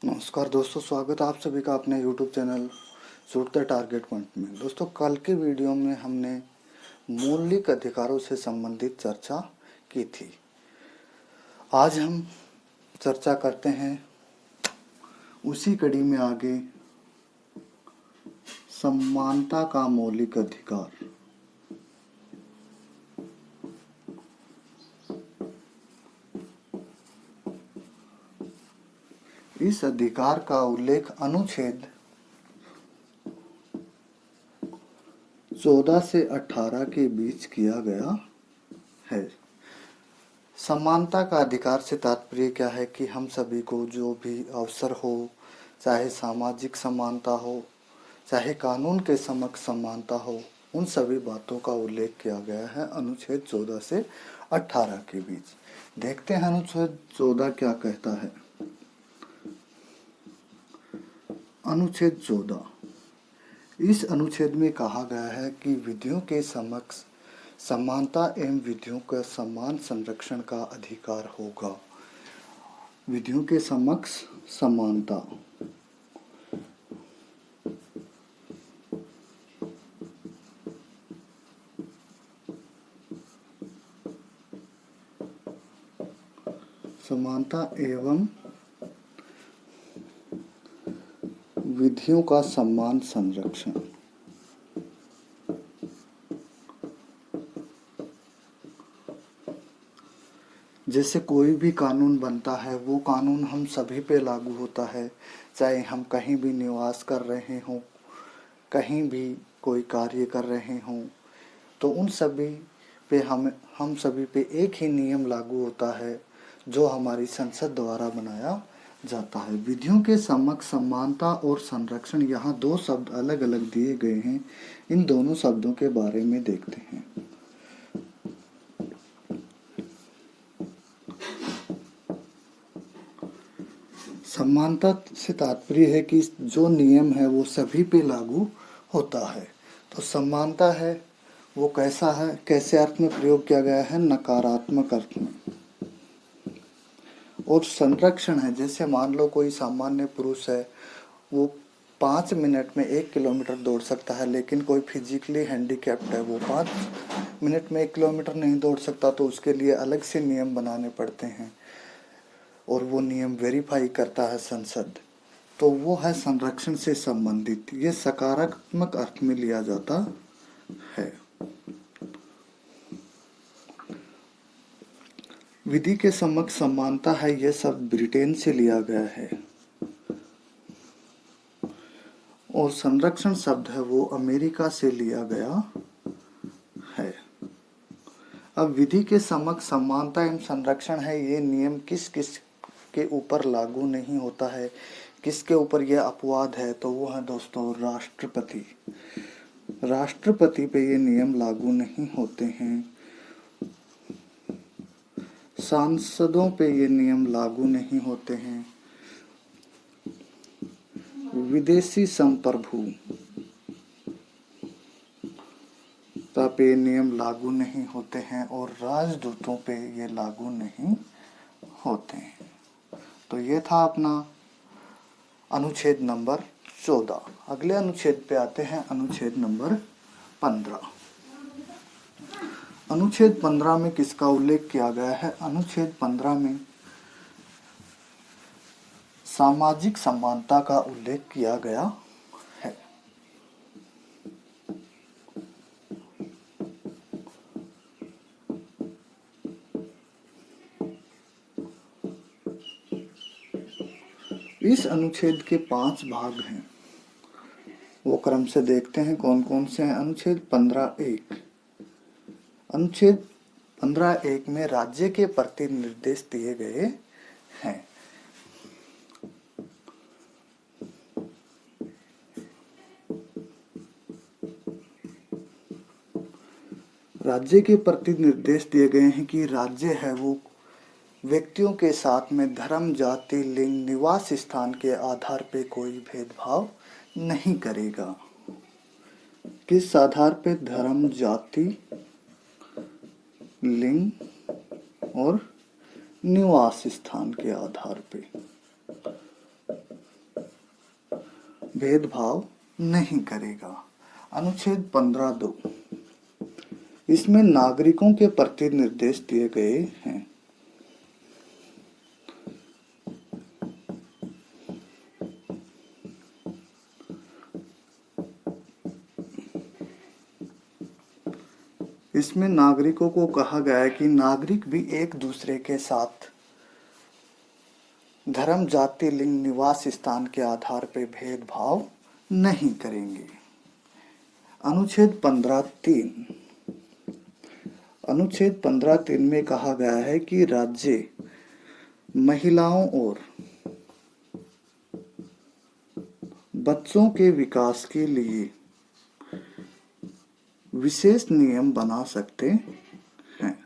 नमस्कार दोस्तों, स्वागत है आप सभी का अपने YouTube channel shoot the target point में। दोस्तों, कल के वीडियो में हमने मौलिक अधिकारों से संबंधित चर्चा की थी। आज हम चर्चा करते हैं उसी कड़ी में आगे, समानता का मौलिक अधिकार। इस अधिकार का उल्लेख अनुच्छेद 14 से 18 के बीच किया गया है। समानता का अधिकार से तात्पर्य क्या है कि हम सभी को जो भी अवसर हो, चाहे सामाजिक समानता हो, चाहे कानून के समक्ष समानता हो, उन सभी बातों का उल्लेख किया गया है अनुच्छेद 14 से 18 के बीच। देखते हैं अनुच्छेद 14 क्या कहता है। अनुच्छेद 14, इस अनुच्छेद में कहा गया है कि विधियों के समक्ष समानता एवं विधियों का समान संरक्षण का अधिकार होगा। विधियों के समक्ष समानता, समानता एवं विधियों का समान संरक्षण। जैसे कोई भी कानून बनता है, वो कानून हम सभी पे लागू होता है, चाहे हम कहीं भी निवास कर रहे हों, कहीं भी कोई कार्य कर रहे हों, तो उन सभी पे हम सभी पे एक ही नियम लागू होता है जो हमारी संसद द्वारा बनाया जाता है। विधियों के समक्ष समानता और संरक्षण, यहाँ दो शब्द अलग अलग दिए गए हैं। इन दोनों शब्दों के बारे में देखते हैं। समानता से तात्पर्य है कि जो नियम है वो सभी पे लागू होता है। तो समानता है वो कैसा है, कैसे अर्थ में प्रयोग किया गया है? नकारात्मक अर्थ में। और संरक्षण है, जैसे मान लो कोई सामान्य पुरुष है, वो 5 मिनट में 1 किलोमीटर दौड़ सकता है, लेकिन कोई फिजिकली हैंडीकैप्ड है, वो 5 मिनट में 1 किलोमीटर नहीं दौड़ सकता, तो उसके लिए अलग से नियम बनाने पड़ते हैं और वो नियम वेरीफाई करता है संसद। तो वो है संरक्षण से संबंधित, ये सकारात्मक अर्थ में लिया जाता है। विधि के समक्ष समानता है, यह शब्द ब्रिटेन से लिया गया है और संरक्षण शब्द है वो अमेरिका से लिया गया है। अब विधि के समक्ष समानता एवं संरक्षण है, ये नियम किस किस के ऊपर लागू नहीं होता है, किसके ऊपर यह अपवाद है? तो वो है दोस्तों राष्ट्रपति। राष्ट्रपति पे ये नियम लागू नहीं होते हैं, सांसदों पे ये नियम लागू नहीं होते हैं, विदेशी संप्रभु पे नियम लागू नहीं होते हैं और राजदूतों पे ये लागू नहीं होते हैं। तो ये था अपना अनुच्छेद नंबर 14। अगले अनुच्छेद पे आते हैं, अनुच्छेद नंबर 15। अनुच्छेद 15 में किसका उल्लेख किया गया है? अनुच्छेद 15 में सामाजिक समानता का उल्लेख किया गया है। इस अनुच्छेद के 5 भाग हैं, वो क्रम से देखते हैं कौन कौन से हैं। अनुच्छेद 15(1), अनुच्छेद 15(1) में राज्य के प्रति निर्देश दिए गए हैं। राज्य के प्रति निर्देश दिए गए हैं कि राज्य है वो व्यक्तियों के साथ में धर्म, जाति, लिंग, निवास स्थान के आधार पे कोई भेदभाव नहीं करेगा। किस आधार पे? धर्म, जाति, लिंग और निवास स्थान के आधार पे। भेदभाव नहीं करेगा। अनुच्छेद 15(2), इसमें नागरिकों के प्रति निर्देश दिए गए हैं। इसमें नागरिकों को कहा गया है कि नागरिक भी एक दूसरे के साथ धर्म, जाति, लिंग, निवास स्थान के आधार पर भेदभाव नहीं करेंगे। अनुच्छेद 15(3), अनुच्छेद 15(3) में कहा गया है कि राज्य महिलाओं और बच्चों के विकास के लिए विशेष नियम बना सकते हैं।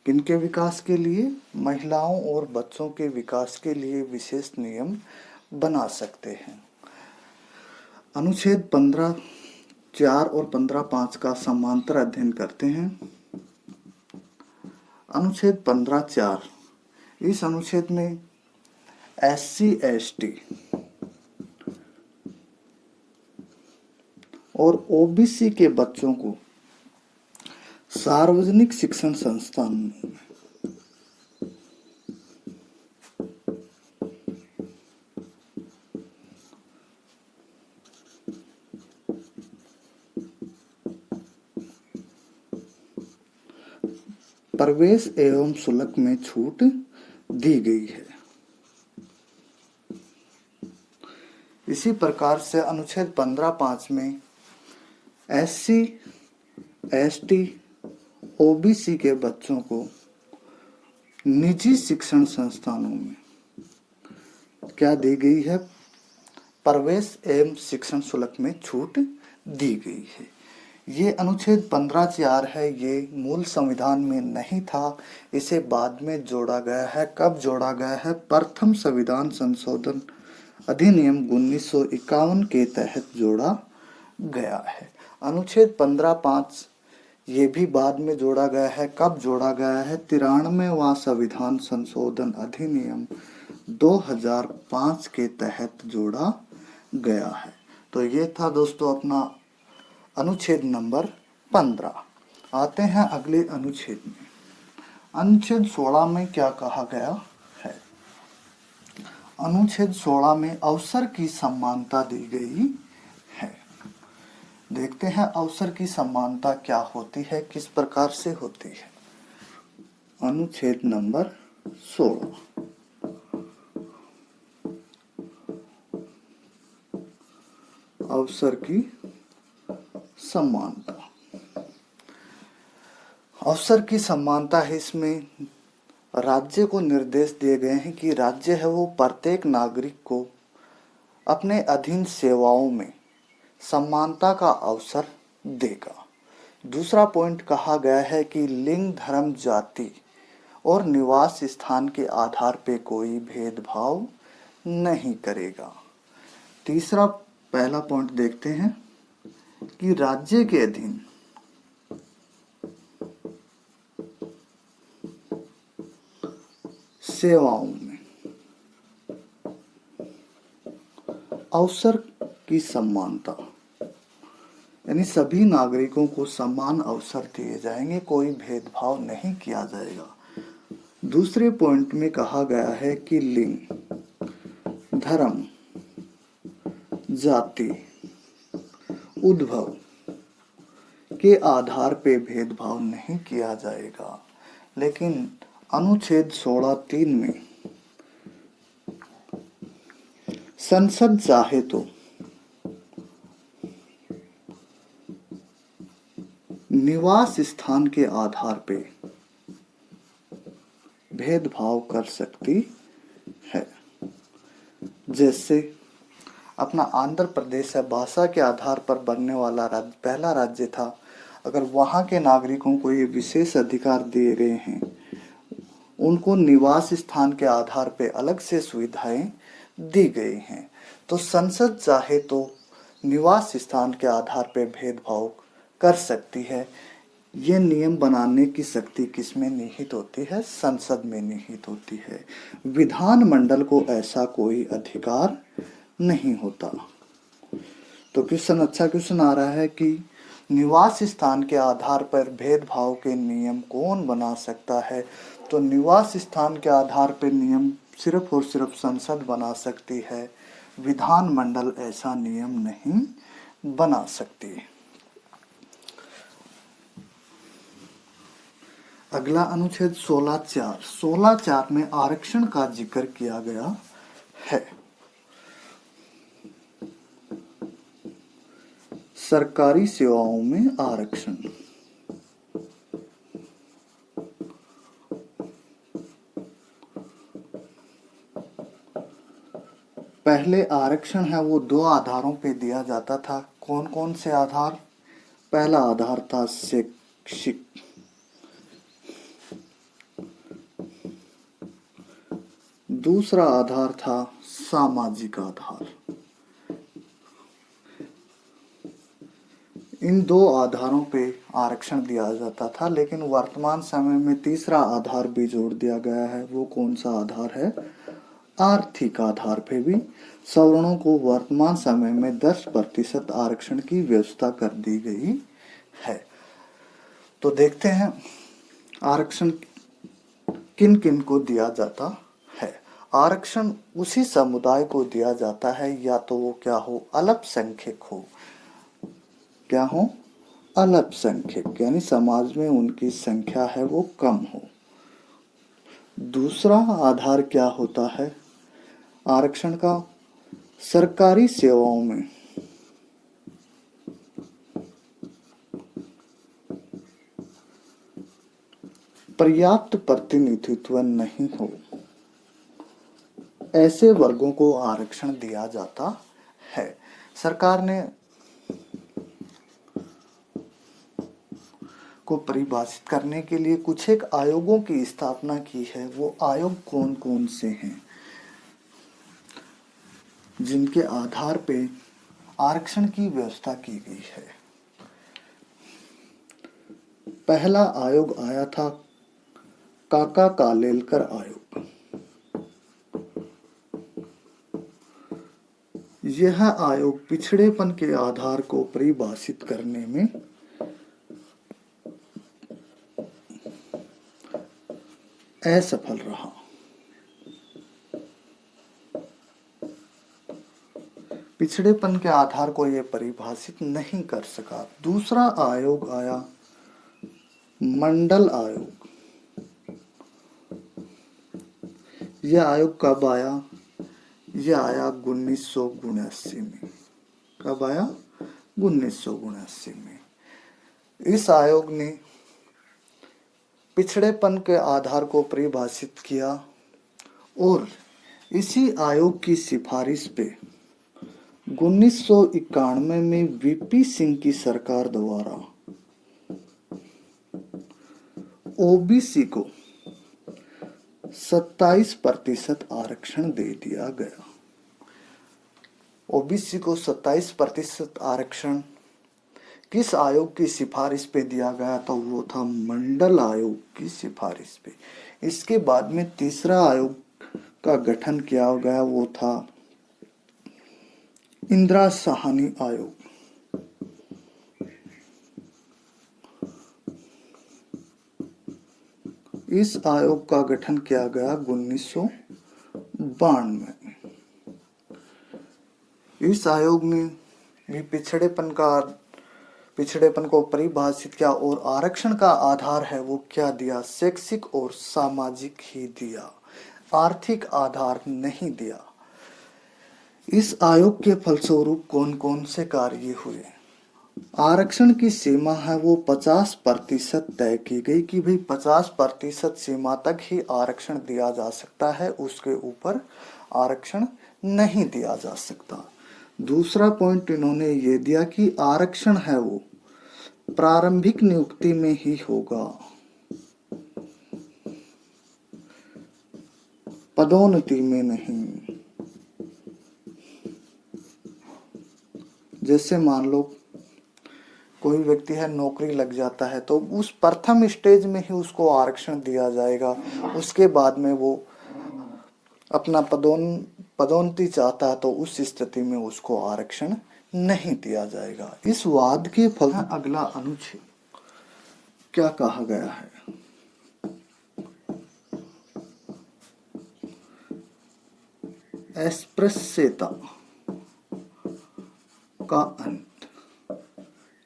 किनके विकास के लिए? महिलाओं और बच्चों के विकास के लिए विशेष नियम बना सकते हैं। अनुच्छेद 15(4) और 15(5) का समांतर अध्ययन करते हैं। अनुच्छेद 15(4), इस अनुच्छेद में SC, ST और OBC के बच्चों को सार्वजनिक शिक्षण संस्थान में प्रवेश एवं शुल्क में छूट दी गई है। इसी प्रकार से अनुच्छेद 15(5) में SC, ST, OBC के बच्चों को निजी शिक्षण संस्थानों में क्या दी गई है? प्रवेश एवं शिक्षण शुल्क में छूट दी गई है। ये अनुच्छेद 15(4) है, ये मूल संविधान में नहीं था, इसे बाद में जोड़ा गया है। कब जोड़ा गया है? प्रथम संविधान संशोधन अधिनियम 1951 के तहत जोड़ा गया है। अनुच्छेद 15(5) ये भी बाद में जोड़ा गया है। कब जोड़ा गया है? 93वां संविधान संशोधन अधिनियम 2005 के तहत जोड़ा गया है। तो ये था दोस्तों अपना अनुच्छेद नंबर 15। आते हैं अगले अनुच्छेद में। अनुच्छेद 16 में क्या कहा गया है? अनुच्छेद 16 में अवसर की समानता दी गई है। देखते हैं अवसर की समानता क्या होती है, किस प्रकार से होती है। अनुच्छेद नंबर 16, अवसर की समानता। अवसर की समानता है, इसमें राज्य को निर्देश दिए गए हैं कि राज्य है वो प्रत्येक नागरिक को अपने अधीन सेवाओं में समानता का अवसर देगा। दूसरा पॉइंट कहा गया है कि लिंग, धर्म, जाति और निवास स्थान के आधार पर कोई भेदभाव नहीं करेगा। तीसरा पहला पॉइंट देखते हैं कि राज्य के अधीन सेवाओं में अवसर की समानता, यानी सभी नागरिकों को समान अवसर दिए जाएंगे, कोई भेदभाव नहीं किया जाएगा। दूसरे पॉइंट में कहा गया है कि लिंग, धर्म, जाति, उद्भव के आधार पे भेदभाव नहीं किया जाएगा। लेकिन अनुच्छेद 16(3) में संसद चाहे तो निवास स्थान के आधार पे भेदभाव कर सकती है। जैसे अपना आंध्र प्रदेश है, भाषा के आधार पर बनने वाला राज्य, पहला राज्य था। अगर वहाँ के नागरिकों को ये विशेष अधिकार दिए गए हैं, उनको निवास स्थान के आधार पर अलग से सुविधाएं दी गई हैं, तो संसद चाहे तो निवास स्थान के आधार पर भेदभाव कर सकती है। ये नियम बनाने की शक्ति किसमें निहित होती है? संसद में निहित होती है। विधानमंडल को ऐसा कोई अधिकार नहीं होता। तो क्वेश्चन अच्छा क्वेश्चन आ रहा है कि निवास स्थान के आधार पर भेदभाव के नियम कौन बना सकता है। तो निवास स्थान के आधार पर नियम सिर्फ और सिर्फ संसद बना सकती है, विधानमंडल ऐसा नियम नहीं बना सकती। अगला अनुच्छेद 16(4). 16(4) में आरक्षण का जिक्र किया गया है। सरकारी सेवाओं में आरक्षण। पहले आरक्षण है वो 2 आधारों पे दिया जाता था। कौन कौन से आधार? पहला आधार था शैक्षिक, दूसरा आधार था सामाजिक आधार। इन 2 आधारों पे आरक्षण दिया जाता था, लेकिन वर्तमान समय में तीसरा आधार भी जोड़ दिया गया है। वो कौन सा आधार है? आर्थिक आधार पे भी सवर्णों को वर्तमान समय में 10% आरक्षण की व्यवस्था कर दी गई है। तो देखते हैं आरक्षण किन किन को दिया जाता है। आरक्षण उसी समुदाय को दिया जाता है या तो वो क्या हो, अल्पसंख्यक हो। क्या हो? अल्पसंख्यक, यानी समाज में उनकी संख्या है वो कम हो। दूसरा आधार क्या होता है आरक्षण का? सरकारी सेवाओं में पर्याप्त प्रतिनिधित्व नहीं हो, ऐसे वर्गों को आरक्षण दिया जाता है। सरकार ने को परिभाषित करने के लिए कुछ एक आयोगों की स्थापना की है। वो आयोग कौन कौन से हैं जिनके आधार पे आरक्षण की व्यवस्था की गई है? पहला आयोग आया था काका कालेलकर आयोग। यह आयोग पिछड़ेपन के आधार को परिभाषित करने में असफल रहा। पिछड़ेपन के आधार को यह परिभाषित नहीं कर सका। दूसरा आयोग आया मंडल आयोग। यह आयोग कब आया? यह आया 1979 में। कब आया? 1979 में। इस आयोग ने पिछड़ेपन के आधार को परिभाषित किया और इसी आयोग की सिफारिश पे 1991 में वीपी सिंह की सरकार द्वारा ओबीसी को 27% आरक्षण दे दिया गया। ओबीसी को 27% आरक्षण किस आयोग की सिफारिश पे दिया गया? तो वो था मंडल आयोग की सिफारिश पे। इसके बाद में तीसरा आयोग का गठन किया गया, वो था इंदिरा साहनी आयोग। इस आयोग का गठन किया गया 1992 में। इस आयोग ने भी पिछड़ेपन को परिभाषित किया और आरक्षण का आधार है वो क्या दिया? शैक्षिक और सामाजिक ही दिया, आर्थिक आधार नहीं दिया। इस आयोग के फलस्वरूप कौन कौन से कार्य हुए? आरक्षण की सीमा है वो 50% तय की गई कि भाई 50% सीमा तक ही आरक्षण दिया जा सकता है, उसके ऊपर आरक्षण नहीं दिया जा सकता। दूसरा पॉइंट इन्होंने ये दिया कि आरक्षण है वो प्रारंभिक नियुक्ति में ही होगा, पदोन्नति में नहीं। जैसे मान लो कोई व्यक्ति है, नौकरी लग जाता है तो उस प्रथम स्टेज में ही उसको आरक्षण दिया जाएगा। उसके बाद में वो अपना पदोन्नति चाहता है तो उस स्थिति में उसको आरक्षण नहीं दिया जाएगा। इस वाद के फल अगला अनुच्छेद क्या कहा गया है? अस्पृश्यता का अंत।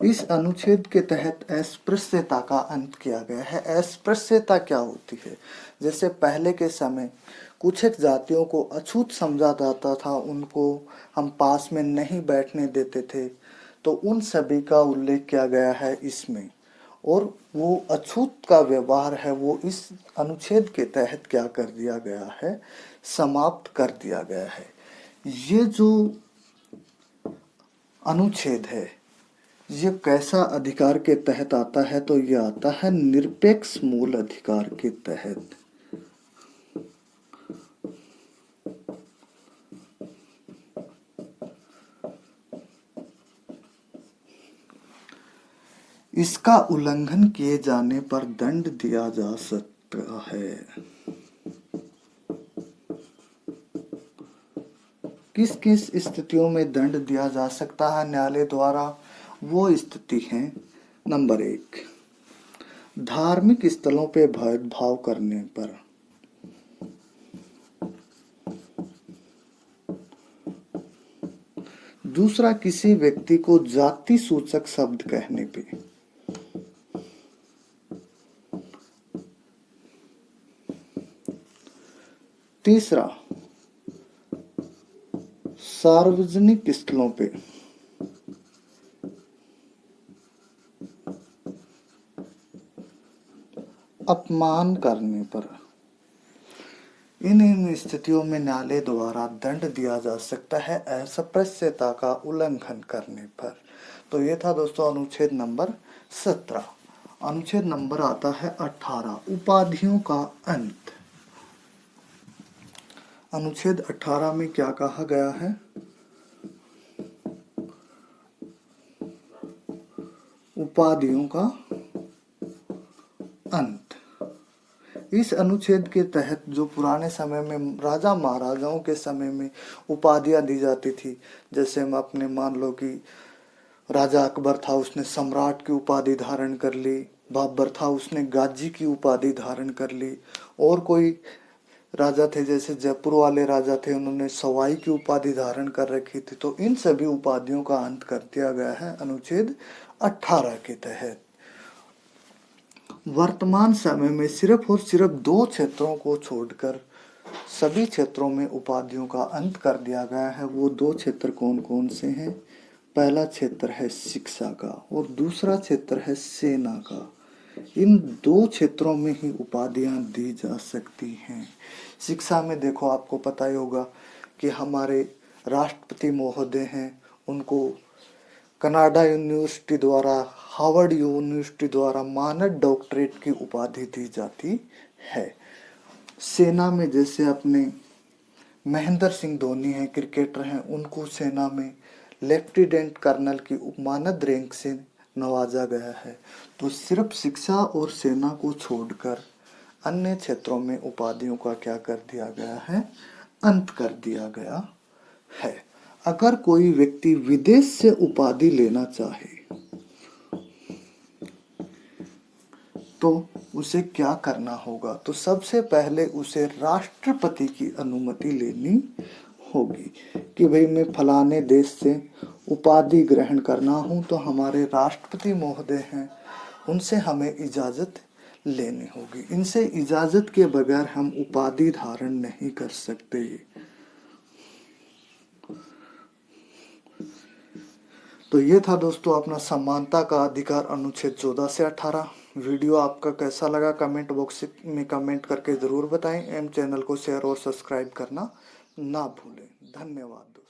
इस अनुच्छेद के तहत अस्पृश्यता का अंत किया गया है। अस्पृश्यता क्या होती है? जैसे पहले के समय कुछ एक जातियों को अछूत समझा जाता था, उनको हम पास में नहीं बैठने देते थे, तो उन सभी का उल्लेख किया गया है इसमें। और वो अछूत का व्यवहार है वो इस अनुच्छेद के तहत क्या कर दिया गया है? समाप्त कर दिया गया है। ये जो अनुच्छेद है ये कैसा अधिकार के तहत आता है? तो ये आता है निरपेक्ष मूल अधिकार के तहत। इसका उल्लंघन किए जाने पर दंड दिया जा सकता है। किस किस स्थितियों में दंड दिया जा सकता है न्यायालय द्वारा? वो स्थिति है, नंबर 1, धार्मिक स्थलों पे भेदभाव करने पर। दूसरा, किसी व्यक्ति को जाति सूचक शब्द कहने पे। तीसरा, सार्वजनिक स्थलों पे। अपमान करने पर। इन स्थितियों में न्यायालय द्वारा दंड दिया जा सकता है अस्पृश्यता का उल्लंघन करने पर। तो ये था दोस्तों अनुच्छेद नंबर 17। अनुच्छेद नंबर आता है 18, उपाधियों का अंत। अनुच्छेद 18 में क्या कहा गया है? उपाधियों का अंत। इस अनुच्छेद के तहत जो पुराने समय में राजा महाराजाओं के समय में उपाधियां दी जाती थी, जैसे हम अपने मान लो कि राजा अकबर था, उसने सम्राट की उपाधि धारण कर ली, बाबर था उसने गाजी की उपाधि धारण कर ली, और कोई राजा थे जैसे जयपुर वाले राजा थे उन्होंने सवाई की उपाधि धारण कर रखी थी। तो इन सभी उपाधियों का अंत कर दिया गया है अनुच्छेद 18 के तहत। वर्तमान समय में सिर्फ और सिर्फ 2 क्षेत्रों को छोड़कर सभी क्षेत्रों में उपाधियों का अंत कर दिया गया है। वो 2 क्षेत्र कौन कौन से हैं? पहला क्षेत्र है शिक्षा का और दूसरा क्षेत्र है सेना का। इन 2 क्षेत्रों में ही उपाधियां दी जा सकती हैं। शिक्षा में देखो, आपको पता ही होगा कि हमारे राष्ट्रपति महोदय हैं, उनको कनाडा यूनिवर्सिटी द्वारा, हार्वर्ड यूनिवर्सिटी द्वारा मानद डॉक्टरेट की उपाधि दी जाती है। सेना में जैसे अपने महेंद्र सिंह धोनी हैं, क्रिकेटर हैं, उनको सेना में लेफ्टिनेंट कर्नल की मानद रैंक से नवाजा गया है। तो सिर्फ शिक्षा और सेना को छोड़कर अन्य क्षेत्रों में उपाधियों का क्या कर दिया गया है? अंत कर दिया गया है। अगर कोई व्यक्ति विदेश से उपाधि लेना चाहे तो उसे क्या करना होगा? तो सबसे पहले उसे राष्ट्रपति की अनुमति लेनी होगी कि भाई मैं फलाने देश से उपाधि ग्रहण करना हूं, तो हमारे राष्ट्रपति महोदय हैं, उनसे हमें इजाजत लेनी होगी। इनसे इजाजत के बगैर हम उपाधि धारण नहीं कर सकते। तो ये था दोस्तों अपना समानता का अधिकार अनुच्छेद 14 से 18। वीडियो आपका कैसा लगा कमेंट बॉक्स में कमेंट करके ज़रूर बताएं एवं चैनल को शेयर और सब्सक्राइब करना ना भूलें। धन्यवाद।